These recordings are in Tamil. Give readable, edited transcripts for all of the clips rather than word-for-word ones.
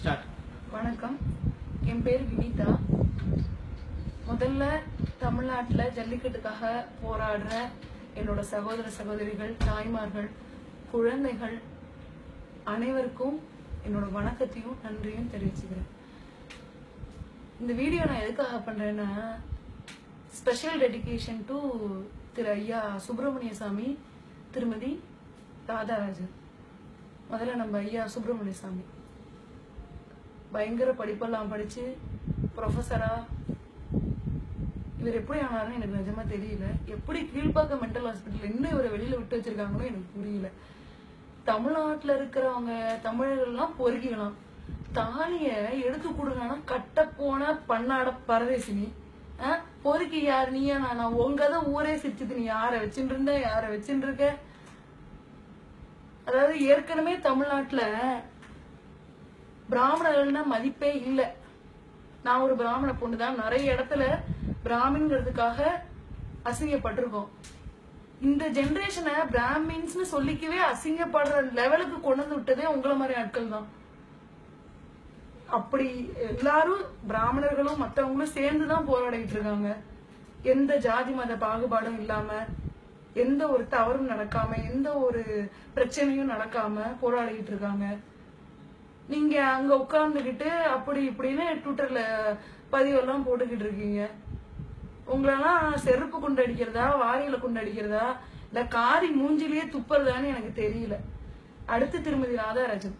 ஸ்டார்ட். வணக்கம், என் பேர் வினிதா. முதல்ல தமிழ்நாட்டில் ஜல்லிக்கட்டுக்காக போராடுற என்னோட சகோதர சகோதரிகள், தாய்மார்கள், குழந்தைகள் அனைவருக்கும் என்னோட வணக்கத்தையும் நன்றியும் தெரிவிச்சுக்கிறேன். இந்த வீடியோ நான் எதுக்காக பண்றேன்னா, ஸ்பெஷல் டெடிகேஷன் டு திரு ஐயா சுப்பிரமணிய சாமி, திருமதி ராதாராஜன். முதல்ல நம்ம ஐயா சுப்பிரமணிய சாமி பயங்கர படிப்பெல்லாம் படிச்சு ப்ரொஃபஸரா, இவர் எப்படி ஆனாருன்னு எனக்கு நிஜமா தெரியல. எப்படி கீழ்பாக்கம் மென்டல் ஹாஸ்பிட்டல் இன்னும் இவரை வெளியில விட்டு வச்சிருக்காங்களோ எனக்கு புரியல. தமிழ்நாட்டுல இருக்கிறவங்க தமிழர்கள்லாம் பொறுக்கிக்கலாம், தாலிய எடுத்து கொடுங்கன்னா கட்ட போன பன்னாட பரதேசினி பொறுக்கி யார் நீயா நானா? உங்கதான் ஊரே சிரிச்சுது. நீ யார வச்சுட்டு இருந்த, யார வச்சுட்டு இருக்க? அதாவது ஏற்கனவே தமிழ்நாட்டுல பிராமணர்கள்னா மதிப்பே இல்லை. நான் ஒரு பிராமண பொண்ணுதான், நிறைய இடத்துல பிராமின்ங்கிறதுக்காக அசிங்கப்பட்டிருக்கோம். இந்த ஜெனரேஷனை பிராமின்ஸ்னு சொல்லிக்கவே அசிங்கப்படுற லெவலுக்கு கொண்டு வந்து விட்டதே உங்களை மாதிரி ஆட்கள் தான். அப்படி எல்லாரும் பிராமணர்களும் மற்றவங்களும் சேர்ந்துதான் போராடிட்டு இருக்காங்க. எந்த ஜாதி மத பாகுபாடும் இல்லாம, எந்த ஒரு தவறும் நடக்காம, எந்த ஒரு பிரச்சனையும் நடக்காம போராடிட்டு இருக்காங்க. நீங்க அங்க உட்கார்ந்துகிட்டு அப்படி இப்படின்னு ட்விட்டர்ல பதிவெல்லாம் போட்டுக்கிட்டு இருக்கீங்க. உங்களெல்லாம் செருப்பு கொண்டு அடிக்கிறதா, வாரியில கொண்டு அடிக்கிறதா, இல்ல காரி மூஞ்சிலேயே துப்புறதான்னு எனக்கு தெரியல. அடுத்து திருமதி ராதாராஜன்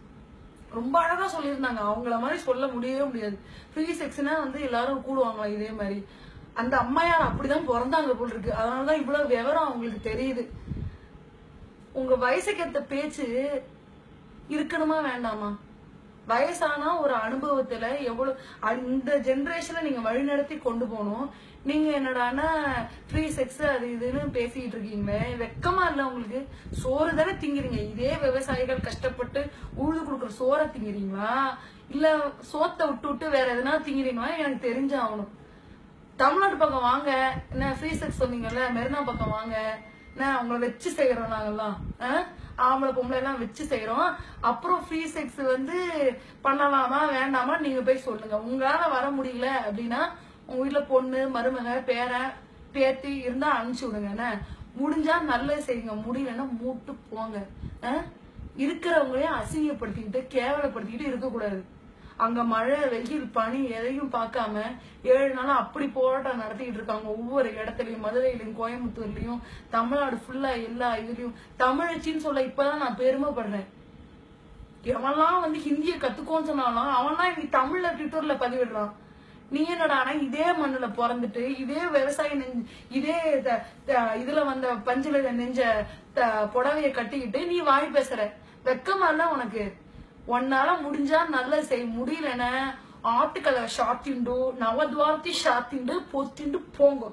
ரொம்ப அழகா சொல்லியிருந்தாங்க. அவங்கள மாதிரி சொல்ல முடியவே முடியாது. ஃப்ரீ செக்ஸ்னா எல்லாரும் கூடுவாங்களா இதே மாதிரி? அந்த அம்மையார் அப்படிதான் பிறந்தாங்க போல் இருக்கு. அதனாலதான் இவ்வளவு விவரம் அவங்களுக்கு தெரியுது. உங்க வயசுக்கு ஏத்த பேச்சு இருக்கணுமா வேண்டாமா? வயசானா ஒரு அனுபவத்துல எவ்வளவு இந்த ஜெனரேஷனை நீங்க வழிநடத்தி கொண்டு போகணும். நீங்க என்னடானா ஃப்ரீ செக்ஸ் அது இதுன்னு பேசிட்டு இருக்கீங்களே, வெக்கமா இல்ல உங்களுக்கு? சோறு தானே திங்கிறீங்க. இதே விவசாயிகள் கஷ்டப்பட்டு உழுது கொடுக்குற சோறை திங்கிறீங்களா, இல்ல சோத்தை விட்டு விட்டு வேற எதனா திங்கிறீங்களா? எனக்கு தெரிஞ்சாகணும். தமிழ்நாட்டு பக்கம் வாங்க. என்ன ஃப்ரீ செக்ஸ் சொன்னீங்கல்ல, மெரினா பக்கம் வாங்க. என்ன அவங்கள வச்சு செய்யறோம் நாங்கெல்லாம், ஆம்பளை பொம்பளை எல்லாம் வச்சு செய்யறோம். அப்புறம் ஃப்ரீ செக்ஸ் பண்ணலாமா வேண்டாமா நீங்க போய் சொல்லுங்க. உங்களால வர முடியல அப்படின்னா உங்க வீட்டுல பொண்ணு, மருமக, பேரன், பேத்தி இருந்தா அனுப்பிச்சு விடுங்க. என்ன முடிஞ்சா நல்லது செய்யுங்க, முடியலன்னா மூட்டு போங்க. இருக்கிறவங்களையும் அசிங்கப்படுத்திக்கிட்டு கேவலப்படுத்திக்கிட்டு இருக்கக்கூடாது. அங்க மழை, வெயில், பனி எதையும் பார்க்காம 7 நாளா அப்படி போராட்டம் நடத்திட்டு இருக்காங்க. ஒவ்வொரு இடத்துலயும், மதுரையிலயும், கோயம்புத்தூர்லயும், தமிழ்நாடு ஃபுல்லா எல்லா இதுலயும் தமிழச்சின்னு சொல்ல இப்பதான் நான் பெருமைப்படுறேன். எவன்லாம் ஹிந்தியை கத்துக்கோன்னு சொன்னாலும் அவன்லாம் இன்னைக்கு தமிழ்ல ட்விட்டர்ல பதிவிடுறான். நீ என்னடானா இதே மண்ணுல பிறந்துட்டு, இதே விவசாயம் இதே இதுல வந்த பஞ்சுல நெஞ்ச புடவைய கட்டிக்கிட்டு நீ வாய் பேசுற. வெக்கமா இல்ல உனக்கு? ஒன்னால முடிஞ்சா நல்ல செய், முடியலன்னா ஆட்டுக்களை ஷாத்திண்டு, நவத்வாரத்தி ஷாத்திண்டு பொத்திண்டு போங்க.